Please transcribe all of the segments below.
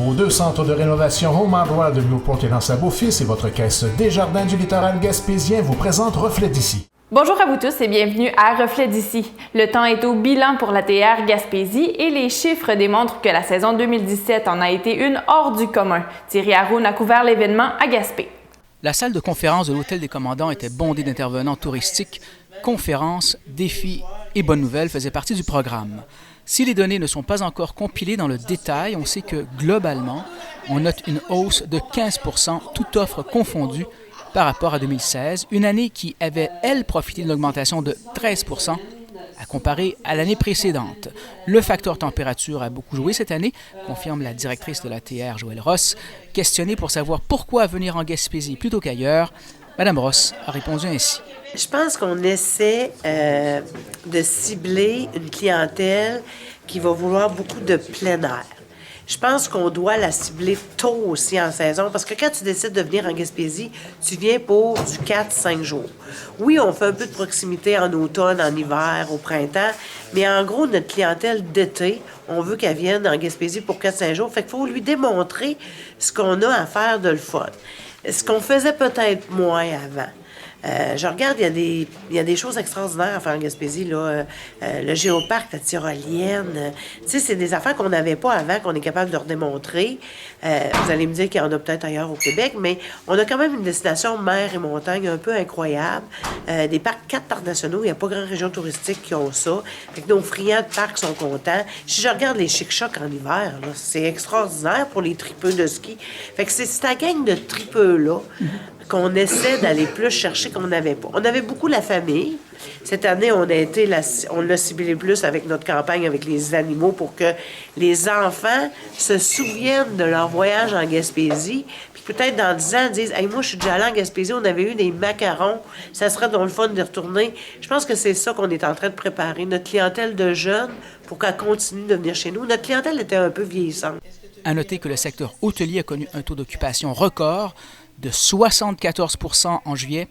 Vos 2 centres de rénovation Home Hardware de Newport et L'Anse-à-Beaufils et votre caisse Desjardins du littoral gaspésien vous présentent Reflet d'ici. Bonjour à vous tous et bienvenue à Reflet d'ici. Le temps est au bilan pour la TR Gaspésie et les chiffres démontrent que la saison 2017 en a été une hors du commun. Thierry Haroun a couvert l'événement à Gaspé. La salle de conférence de l'Hôtel des Commandants était bondée d'intervenants touristiques. Conférences, défis et bonnes nouvelles faisaient partie du programme. Si les données ne sont pas encore compilées dans le détail, on sait que globalement, on note une hausse de 15 %, toute offre confondue, par rapport à 2016, une année qui avait, elle, profité d'une augmentation de 13 % à comparer à l'année précédente. Le facteur température a beaucoup joué cette année, confirme la directrice de la TR, Joëlle Ross. Questionnée pour savoir pourquoi venir en Gaspésie plutôt qu'ailleurs, Mme Ross a répondu ainsi. Je pense qu'on essaie de cibler une clientèle qui va vouloir beaucoup de plein air. Je pense qu'on doit la cibler tôt aussi en saison, parce que quand tu décides de venir en Gaspésie, tu viens pour du 4-5 jours. Oui, on fait un peu de proximité en automne, en hiver, au printemps, mais en gros, notre clientèle d'été, on veut qu'elle vienne en Gaspésie pour 4-5 jours. Fait qu'il faut lui démontrer ce qu'on a à faire de le fun. Ce qu'on faisait peut-être moins avant. Je regarde, il y a des choses extraordinaires à faire en Gaspésie, là. Le géoparc, la tyrolienne. Tu sais, c'est des affaires qu'on n'avait pas avant, qu'on est capable de leur démontrer. Vous allez me dire qu'il y en a peut-être ailleurs au Québec, mais on a quand même une destination mer et montagne un peu incroyable. Des parcs 4 parcs nationaux, il n'y a pas grand région touristique qui ont ça. Fait que nos friands de parcs sont contents. Si je regarde les chic-chocs en hiver, là, c'est extraordinaire pour les tripeux de ski. Fait que c'est cette gang de tripeux-là qu'on essaie d'aller plus chercher qu'on n'avait pas. On avait beaucoup la famille. Cette année, on l'a ciblé plus avec notre campagne avec les animaux pour que les enfants se souviennent de leur voyage en Gaspésie. Puis peut-être dans 10 ans, disent « Hey, moi, je suis déjà allé en Gaspésie, on avait eu des macarons. Ça serait donc le fun d'y retourner. » Je pense que c'est ça qu'on est en train de préparer. Notre clientèle de jeunes, pour qu'elle continue de venir chez nous. Notre clientèle était un peu vieillissante. À noter que le secteur hôtelier a connu un taux d'occupation record de 74 % en juillet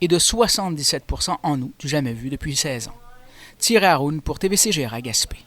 et de 77 % en août, du jamais vu depuis 16 ans. Thierry Haroun pour TVCGR à Gaspé.